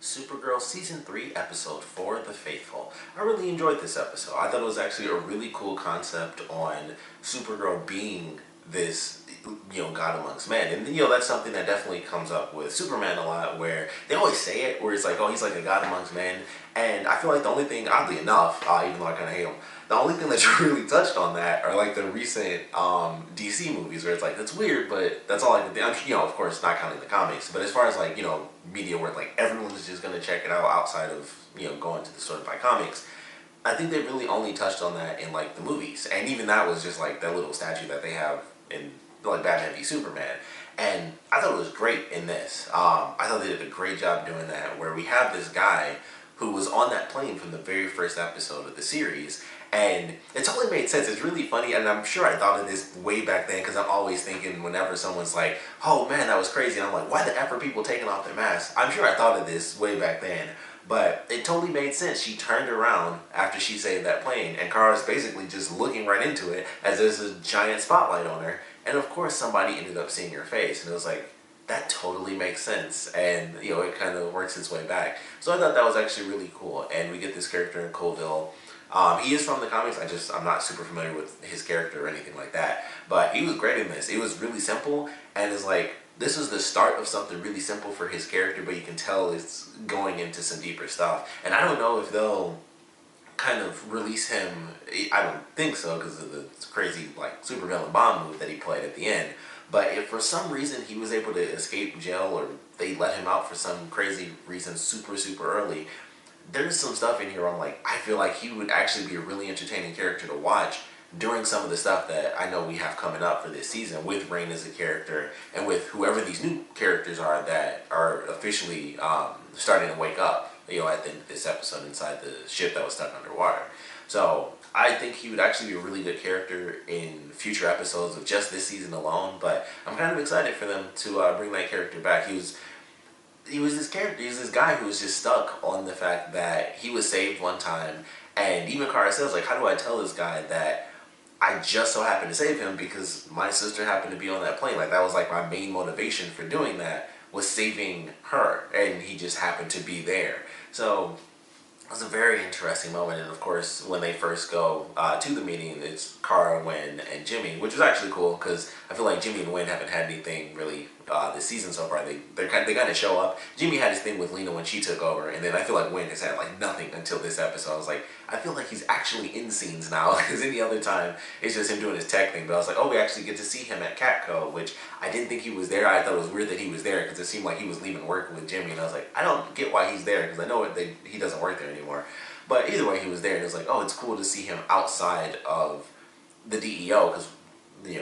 Supergirl Season 3, Episode 4, The Faithful. I really enjoyed this episode. I thought it was actually a really cool concept on Supergirl being this, God amongst men. And, that's something that definitely comes up with Superman a lot, where they always say it, where it's like, oh, he's like a god amongst men. And I feel like the only thing, oddly enough, even though I kind of hate him, the only thing that really touched on that are like the recent DC movies where it's like, that's weird, but that's all I can think. Of course, not counting the comics, but as far as like, media where like everyone's just going to check it out outside of, going to the store to buy comics, I think they really only touched on that in like the movies. And even that was just like that little statue that they have in like Batman v Superman. And I thought it was great in this. I thought they did a great job doing that, where we have this guy who was on that plane from the very first episode of the series. And it totally made sense. It's really funny, and I'm sure I thought of this way back then, because I'm always thinking whenever someone's like, oh man, that was crazy, and I'm like, why the F are people taking off their masks? I'm sure I thought of this way back then, but it totally made sense. She turned around after she saved that plane, and Kara's basically just looking right into it as there's a giant spotlight on her, and of course somebody ended up seeing her face, and it was like, that totally makes sense, and it kind of works its way back. So I thought that was actually really cool, and we get this character in Colville. He is from the comics. I'm not super familiar with his character or anything like that, but he was great in this. It was really simple, and it's like, this is the start of something really simple for his character, but you can tell it's going into some deeper stuff. And I don't know if they'll kind of release him. I don't think so, because of the crazy like supervillain bomb move that he played at the end. But if for some reason he was able to escape jail, or they let him out for some crazy reason super early, there's some stuff in here where I'm like, I feel like he would actually be a really entertaining character to watch during some of the stuff that I know we have coming up for this season, with Rain as a character, and with whoever these new characters are that are officially starting to wake up, at the end of this episode inside the ship that was stuck underwater. So I think he would actually be a really good character in future episodes of just this season alone, but I'm kind of excited for them to bring that character back. He was this character, he was this guy who was just stuck on the fact that he was saved one time, and even Kara says, like, how do I tell this guy that I just so happened to save him because my sister happened to be on that plane? Like, that was like my main motivation for doing that, was saving her, and he just happened to be there. So it was a very interesting moment. And of course, when they first go to the meeting, it's Kara, Wynn, and Jimmy, which is actually cool, because I feel like Jimmy and Wynn haven't had anything really this season so far. They kind of show up. Jimmy had his thing with Lena when she took over, and then I feel like Wynn has had like nothing until this episode. I was like, I feel like he's actually in scenes now, because any other time it's just him doing his tech thing. But I was like, oh, we actually get to see him at Catco, which I didn't think he was there. I thought it was weird that he was there, because it seemed like he was leaving work with Jimmy, and I was like, I don't get why he's there, because I know he doesn't work there anymore. But either way, he was there, and it was like, oh, it's cool to see him outside of the DEO, because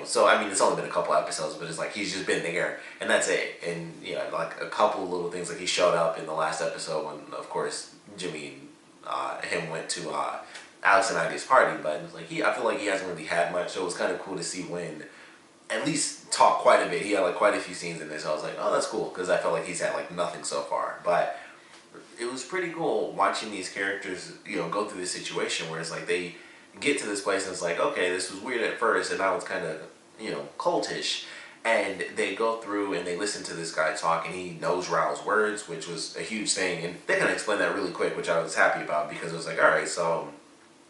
so I mean, it's only been a couple episodes, but it's like he's just been there, and that's it. And like a couple of little things, like he showed up in the last episode when, of course, Jimmy and him went to Alex and Ida's party, but it was like I feel like he hasn't really had much, so it was kind of cool to see Wynn at least talk quite a bit. He had like quite a few scenes in this, so I was like, oh, that's cool, because I felt like he's had like nothing so far. But it was pretty cool watching these characters, go through this situation where it's like they get to this place and it's like, okay, this was weird at first, and now it's kind of, cultish. And they go through and they listen to this guy talk, and he knows Rao's words, which was a huge thing. And they kind of explained that really quick, which I was happy about, because it was like, all right, so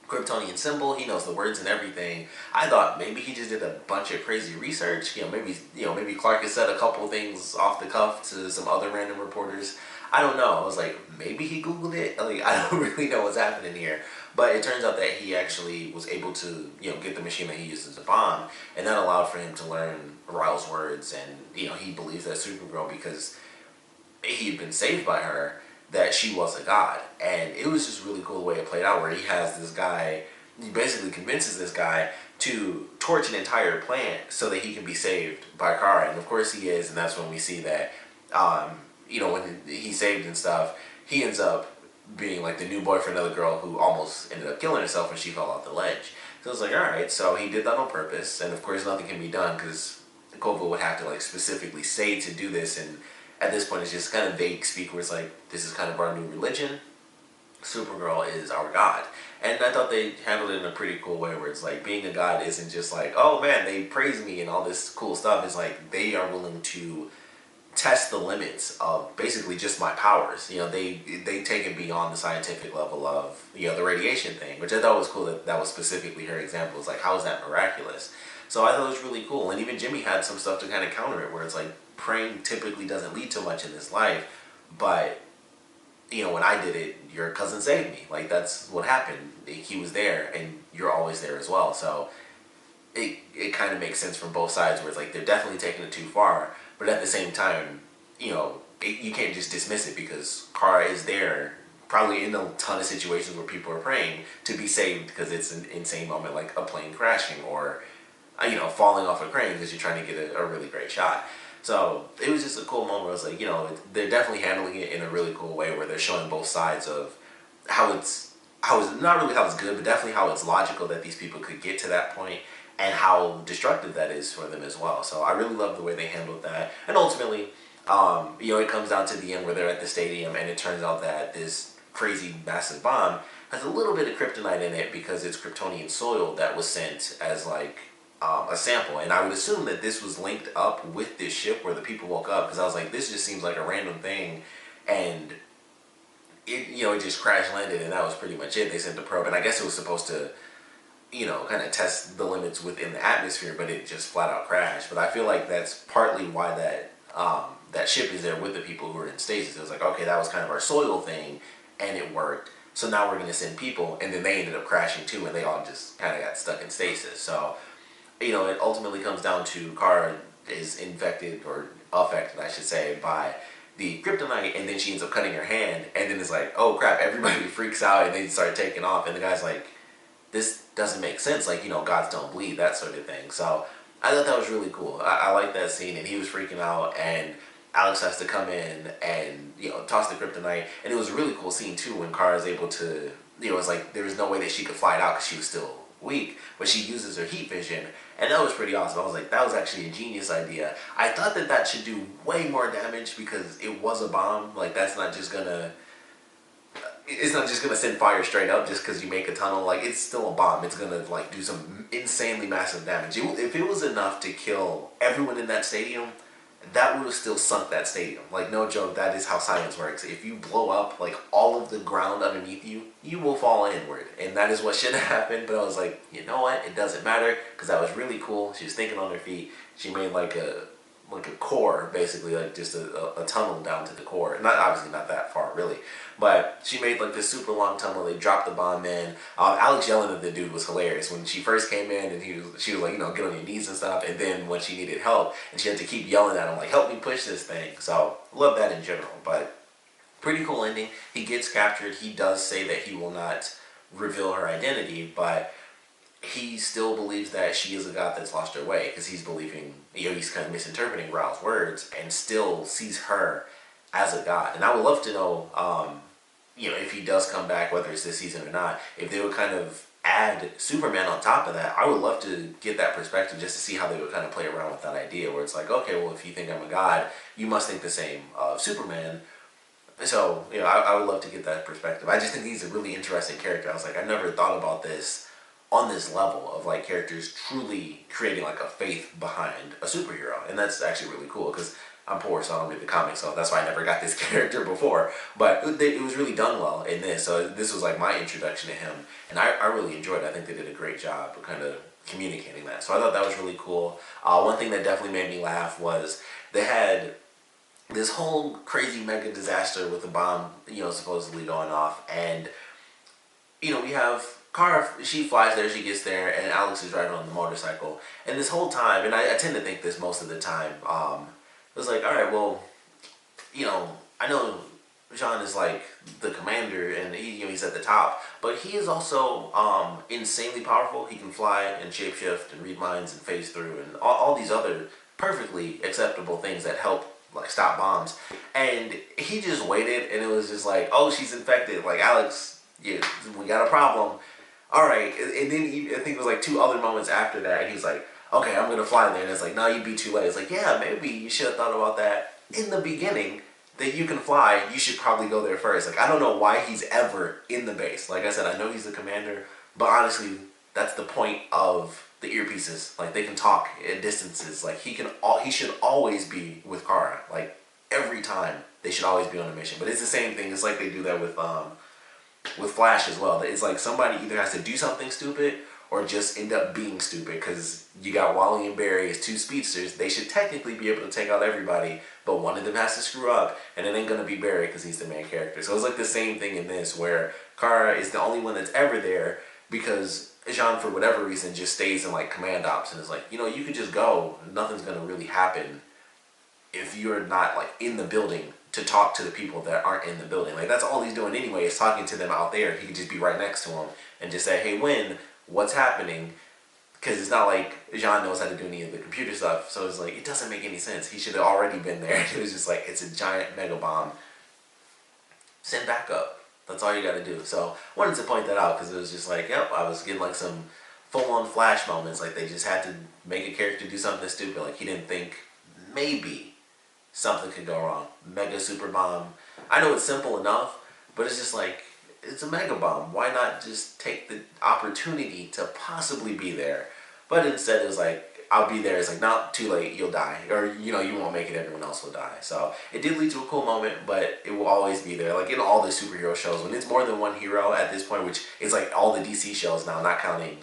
Kryptonian symbol, he knows the words and everything. I thought maybe he just did a bunch of crazy research. Maybe Clark has said a couple things off the cuff to some other random reporters. I don't know. I was like, maybe he Googled it. Like, I don't really know what's happening here. But it turns out that he actually was able to, get the machine that he used as a bomb, and that allowed for him to learn Rao's words. And, he believes that Supergirl, because he had been saved by her, that she was a god. And it was just really cool the way it played out, where he has this guy, he basically convinces this guy to torch an entire plant so that he can be saved by Kara. And of course he is, and that's when we see that, when he's saved and stuff, he ends up being like the new boyfriend of the girl who almost ended up killing herself when she fell off the ledge. So I was like, alright, so he did that on purpose, and of course nothing can be done, because Kova would have to like specifically say to do this, and at this point it's just kind of vague speak, where it's like, this is kind of our new religion. Supergirl is our god. And I thought they handled it in a pretty cool way, where it's like, being a god isn't just like, oh man, they praise me and all this cool stuff. It's like, they are willing to test the limits of basically just my powers. They take it beyond the scientific level of the radiation thing, which I thought was cool that was specifically her example. It's like, how is that miraculous? So I thought it was really cool, and even Jimmy had some stuff to kind of counter it, where it's like praying typically doesn't lead to much in this life, but when I did it, your cousin saved me. Like, that's what happened. He was there, and you're always there as well. So it kind of makes sense from both sides, where it's like they're definitely taking it too far, but at the same time, you can't just dismiss it, because Kara is there probably in a ton of situations where people are praying to be saved, because it's an insane moment, like a plane crashing, or falling off a crane because you're trying to get a really great shot. So it was just a cool moment where it's like, they're definitely handling it in a really cool way, where they're showing both sides of how it's not really how it's good, but definitely how it's logical that these people could get to that point, and how destructive that is for them as well. So I really love the way they handled that. And ultimately, it comes down to the end where they're at the stadium, and it turns out that this crazy massive bomb has a little bit of kryptonite in it, because it's Kryptonian soil that was sent as like a sample. And I would assume that this was linked up with this ship where the people woke up, because I was like, this just seems like a random thing, and it just crash landed, and that was pretty much it. They sent the probe, and I guess it was supposed to kind of test the limits within the atmosphere, but it just flat out crashed. But I feel like that's partly why that ship is there with the people who are in stasis. It was like, okay, that was kind of our soil thing, and it worked. So now we're going to send people, and then they ended up crashing too, and they all just kind of got stuck in stasis. So, it ultimately comes down to Kara is infected, or affected, I should say, by the kryptonite, and then she ends up cutting her hand, and then it's like, oh crap, everybody freaks out, and they start taking off, and the guy's like, this doesn't make sense, like, gods don't bleed, that sort of thing. So I thought that was really cool. I like that scene, and he was freaking out, and Alex has to come in and, toss the kryptonite, and it was a really cool scene too, when Kara's able to, it's like there was no way that she could fly it out because she was still weak, but she uses her heat vision, and that was pretty awesome. I was like, that was actually a genius idea. I thought that should do way more damage, because it was a bomb. Like, it's not just gonna send fire straight up just because you make a tunnel. Like, it's still a bomb. It's gonna like do some insanely massive damage. If it was enough to kill everyone in that stadium, that would have still sunk that stadium. Like, no joke, that is how science works. If you blow up like all of the ground underneath you, you will fall inward, and that is what should have happened. But I was like, you know what, it doesn't matter, because that was really cool. She was thinking on her feet. She made like a core, basically, like just a tunnel down to the core. Not obviously not that far really, but she made like this super long tunnel. They dropped the bomb in. Alex yelling at the dude was hilarious when she first came in, and she was like, get on your knees and stuff. And then when she needed help, and she had to keep yelling at him like, help me push this thing. So love that in general. But pretty cool ending. He gets captured. He does say that he will not reveal her identity, but he still believes that she is a god that's lost her way, because he's believing, he's kind of misinterpreting Raoul's words, and still sees her as a god. And I would love to know, if he does come back, whether it's this season or not, if they would kind of add Superman on top of that. I would love to get that perspective, just to see how they would kind of play around with that idea, where it's like, okay, well, if you think I'm a god, you must think the same of Superman. So, I would love to get that perspective. I just think he's a really interesting character. I was like, I never thought about this on this level of like characters truly creating like a faith behind a superhero, and that's actually really cool, because I'm poor, so I don't read the comics, so that's why I never got this character before. But it was really done well in this, so this was like my introduction to him, and I really enjoyed it. I think they did a great job of kind of communicating that, so I thought that was really cool. One thing that definitely made me laugh was they had this whole crazy mega disaster with the bomb, supposedly going off, and we have Kara, she flies there, she gets there, and Alex is riding on the motorcycle. And this whole time, and I tend to think this most of the time, it was like, alright, well, I know Jean is like the commander, and he's at the top, but he is also insanely powerful. He can fly and shapeshift and read minds and phase through and all these other perfectly acceptable things that help like stop bombs. And he just waited, and it was just like, oh, she's infected. Like, Alex, yeah, we got a problem. All right. And then I think it was like 2 other moments after that, and he was like, okay, I'm gonna fly there. And it's like, no, you'd be too late. It's like, yeah, maybe you should have thought about that in the beginning, that you can fly. You should probably go there first. Like, I don't know why he's ever in the base. Like I said, I know he's the commander, but honestly, that's the point of the earpieces. Like, they can talk at distances. Like, he should always be with Kara. Like, every time they should always be on a mission. But it's the same thing. It's like they do that with Flash as well. It's like somebody either has to do something stupid or just end up being stupid, because you got Wally and Barry as two speedsters. They should technically be able to take out everybody, but one of them has to screw up, and it ain't gonna be Barry because he's the main character. So it's like the same thing in this, where Kara is the only one that's ever there because Jean, for whatever reason, just stays in like command ops and is like, you could just go. Nothing's gonna really happen if you're not like in the building to talk to the people that aren't in the building. Like, that's all he's doing anyway, is talking to them out there. He could just be right next to them and just say, hey, Win, what's happening? Because it's not like Jean knows how to do any of the computer stuff. So it's like, it doesn't make any sense. He should have already been there. It was just like, it's a giant mega bomb. Send backup. That's all you got to do. So I wanted to point that out, because it was just like, yep, I was getting like some full-on Flash moments. Like, they just had to make a character do something stupid. Like, he didn't think maybe something could go wrong. Mega super bomb. I know it's simple enough, but it's just like, it's a mega bomb. Why not just take the opportunity to possibly be there? But instead it was like, I'll be there. It's like, not too late, you'll die. Or, you won't make it, everyone else will die. So it did lead to a cool moment, but it will always be there. Like in all the superhero shows, when it's more than one hero at this point, which is like all the DC shows now, not counting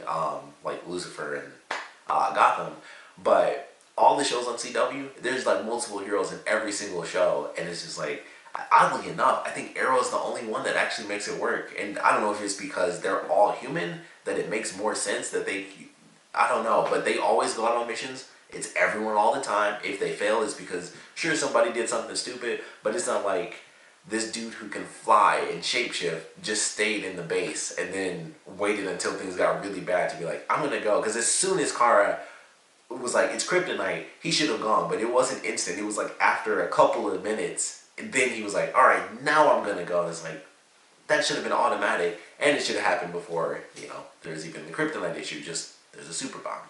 like Lucifer and Gotham, but all the shows on CW, there's like multiple heroes in every single show, and it's just like, oddly enough, I think Arrow's the only one that actually makes it work. And I don't know if it's because they're all human that it makes more sense that I don't know, but they always go out on missions. It's everyone all the time. If they fail, it's because, sure, somebody did something stupid, but it's not like this dude who can fly and shapeshift just stayed in the base and then waited until things got really bad to be like, I'm gonna go. Because as soon as Kara was like, it's kryptonite, he should have gone, but it wasn't instant. It was like after a couple of minutes, and then he was like, all right, now I'm gonna go. And it's like, that should have been automatic, and it should have happened before, there's even the kryptonite issue, just there's a super bomb.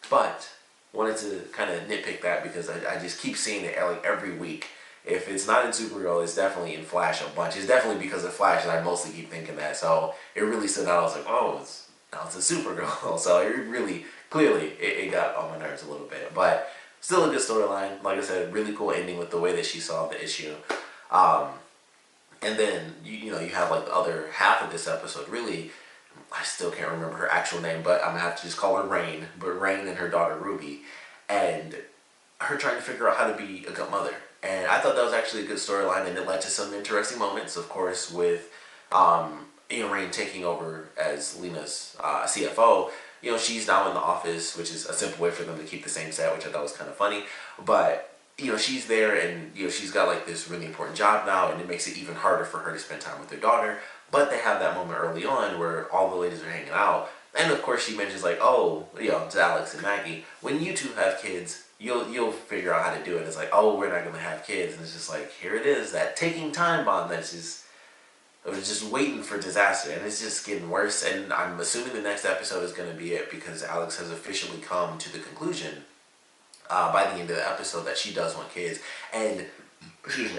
But wanted to kind of nitpick that, because I just keep seeing it like every week. If it's not in Supergirl, it's definitely in Flash a bunch. It's definitely because of Flash, and I mostly keep thinking that. So it really stood out. I was like, oh, now it's a Supergirl. So it really, clearly, it got on my nerves a little bit. But still a good storyline. Like I said, really cool ending with the way that she solved the issue. And then, you have like the other half of this episode. Really, I still can't remember her actual name, but I'm going to have to just call her Rain. But Rain and her daughter Ruby. And her trying to figure out how to be a good mother. And I thought that was actually a good storyline, and it led to some interesting moments, of course, with Rain taking over as Lena's CFO. She's now in the office, which is a simple way for them to keep the same set, which I thought was kind of funny. But, she's there, and, she's got like this really important job now, and it makes it even harder for her to spend time with her daughter. But they have that moment early on where all the ladies are hanging out. And of course she mentions like, oh, to Alex and Maggie, when you two have kids, you'll figure out how to do it. It's like, oh, we're not going to have kids. And it's just like, here it is, that taking time bomb that's just, I was just waiting for disaster. And it's just getting worse. And I'm assuming the next episode is going to be it, because Alex has officially come to the conclusion by the end of the episode that she does want kids. And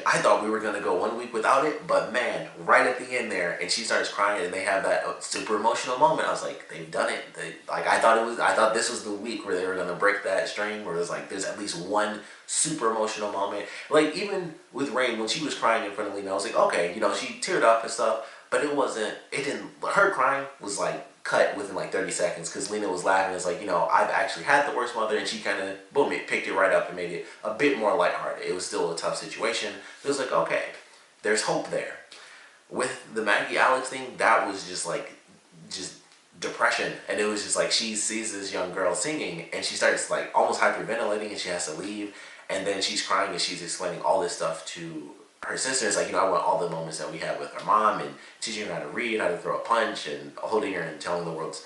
I thought we were going to go 1 week without it, but man, right at the end there, and she starts crying, and they have that super emotional moment. I was like, they've done it. I thought this was the week where they were going to break that string, where it was like, there's at least one super emotional moment. Like, even with Rain, when she was crying in front of Lena, I was like, okay, she teared up and stuff, but her crying was like, cut within like 30 seconds, because Lena was laughing. It's like, I've actually had the worst mother, and she kind of, boom, it picked it right up and made it a bit more lighthearted. It was still a tough situation. It was like, okay, there's hope there. With the Maggie Alex thing, that was just depression. And it was just like, she sees this young girl singing, and she starts like almost hyperventilating, and she has to leave. And then she's crying, and she's explaining all this stuff to her sister. Is like, I want all the moments that we had with her mom, and teaching her how to read, how to throw a punch, and holding her and telling the world's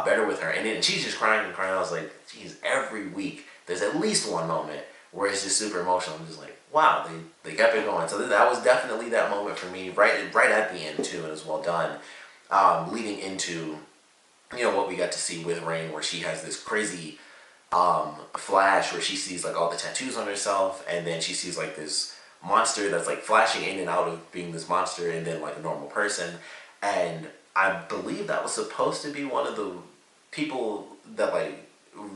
better with her. And then she's just crying and crying. I was like, geez, every week there's at least one moment where it's just super emotional. I'm just like, wow, they kept it going. So that was definitely that moment for me, right at the end too, and it was well done. Leading into, what we got to see with Rain, where she has this crazy flash where she sees like all the tattoos on herself, and then she sees like this monster that's like flashing in and out of being this monster and then like a normal person. And I believe that was supposed to be one of the people that like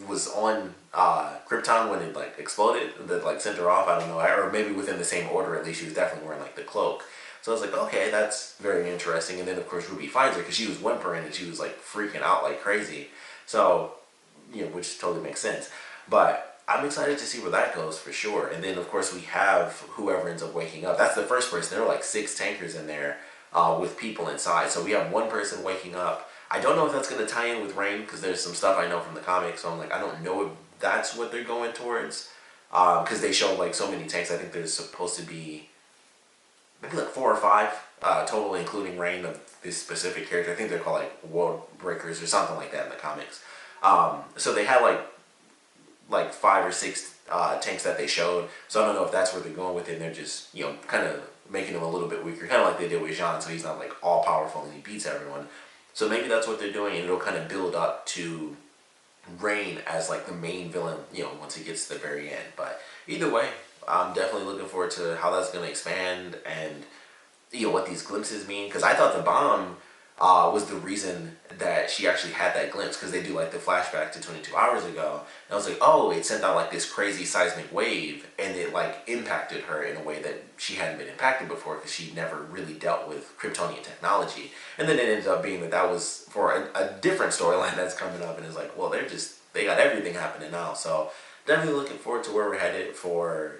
was on Krypton when it like exploded, that like sent her off. I don't know, or maybe within the same order. At least she was definitely wearing like the cloak. So I was like, okay, that's very interesting. And then of course Ruby finds her because she was whimpering and she was like freaking out like crazy. So which totally makes sense. But I'm excited to see where that goes for sure. And then of course we have whoever ends up waking up. That's the first person. There are like 6 tankers in there with people inside. So we have one person waking up. I don't know if that's going to tie in with Rain because there's some stuff I know from the comics. So I'm like, I don't know if that's what they're going towards because they show like so many tanks. I think there's supposed to be maybe like 4 or 5 total, including Rain of this specific character. I think they're called like World Breakers or something like that in the comics. So they had like 5 or 6 tanks that they showed. So I don't know if that's where they're going with it. And they're just kind of making him a little bit weaker, kind of like they did with Jean. So he's not like all powerful and he beats everyone. So maybe that's what they're doing, and it'll kind of build up to Rain as like the main villain, once he gets to the very end. But either way, I'm definitely looking forward to how that's going to expand and what these glimpses mean. Because I thought the bomb was the reason that she actually had that glimpse, because they do like the flashback to 22 hours ago. And I was like, oh, it sent out like this crazy seismic wave and it like impacted her in a way that she hadn't been impacted before because she never really dealt with Kryptonian technology. And then it ended up being that was for a different storyline that's coming up, and it's like, well, they got everything happening now. So definitely looking forward to where we're headed for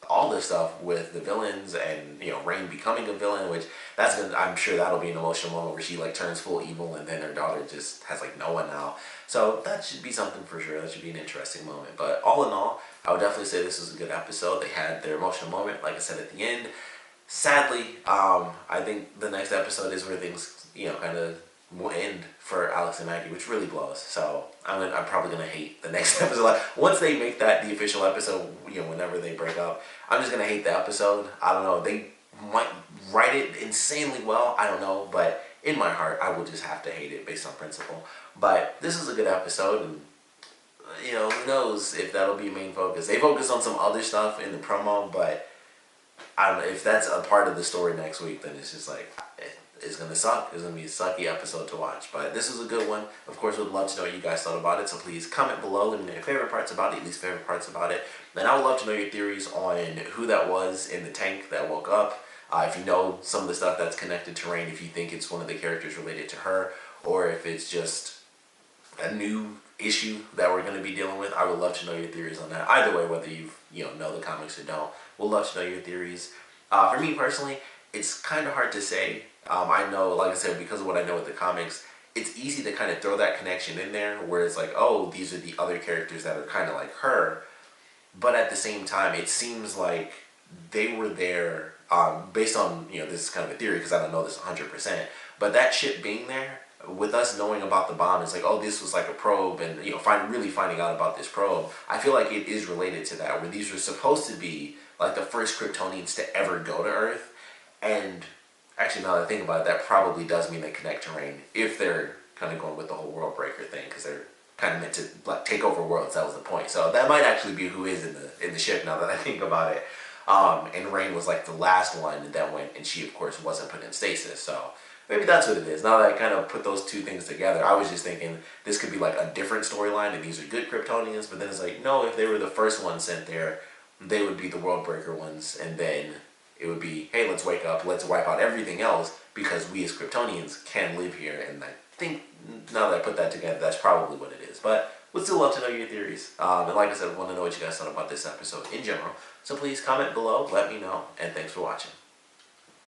all this stuff with the villains and Rain becoming a villain, which I'm sure that'll be an emotional moment where she like turns full evil and then her daughter just has like no one now. So that should be something for sure. That should be an interesting moment. But all in all, I would definitely say this was a good episode. They had their emotional moment, like I said at the end. Sadly, I think the next episode is where things kind of will end for Alex and Maggie, which really blows. So I'm probably gonna hate the next episode. Like once they make that the official episode, whenever they break up, I'm just gonna hate the episode. I don't know. They might write it insanely well. I don't know, but in my heart, I will just have to hate it based on principle. But this is a good episode, and who knows if that'll be a main focus. They focus on some other stuff in the promo, but I don't know if that's a part of the story next week. Then it's just like it's gonna suck. It's gonna be a sucky episode to watch. But this was a good one. Of course, would love to know what you guys thought about it. So please comment below. Let me know your favorite parts about it, least favorite parts about it. And I would love to know your theories on who that was in the tank that woke up. If you know some of the stuff that's connected to Rain, if you think it's one of the characters related to her, or if it's just a new issue that we're going to be dealing with, I would love to know your theories on that. Either way, whether you know the comics or don't, we'll love to know your theories. For me personally, it's kind of hard to say. I know, like I said, because of what I know with the comics, it's easy to kind of throw that connection in there where it's like, oh, these are the other characters that are kind of like her. But at the same time, it seems like they were there based on, this is kind of a theory because I don't know this 100%, but that ship being there, with us knowing about the bomb, it's like, oh, this was like a probe, and really finding out about this probe, I feel like it is related to that, where these were supposed to be like the first Kryptonians to ever go to Earth. And actually, now that I think about it, that probably does mean they connect to Rain if they're kind of going with the whole World Breaker thing, because they're kind of meant to like take over worlds. That was the point. So that might actually be who is in the ship now that I think about it. And Rain was like the last one that went, and she of course wasn't put in stasis. So maybe that's what it is. Now that I kind of put those two things together, I was just thinking this could be like a different storyline and these are good Kryptonians, but then it's like, no, if they were the first ones sent there, they would be the World Breaker ones, and then it would be, hey, let's wake up, let's wipe out everything else because we as Kryptonians can live here. And I think now that I put that together, that's probably what it is. But would still love to know your theories. And like I said, I want to know what you guys thought about this episode in general. So please comment below, let me know, and thanks for watching.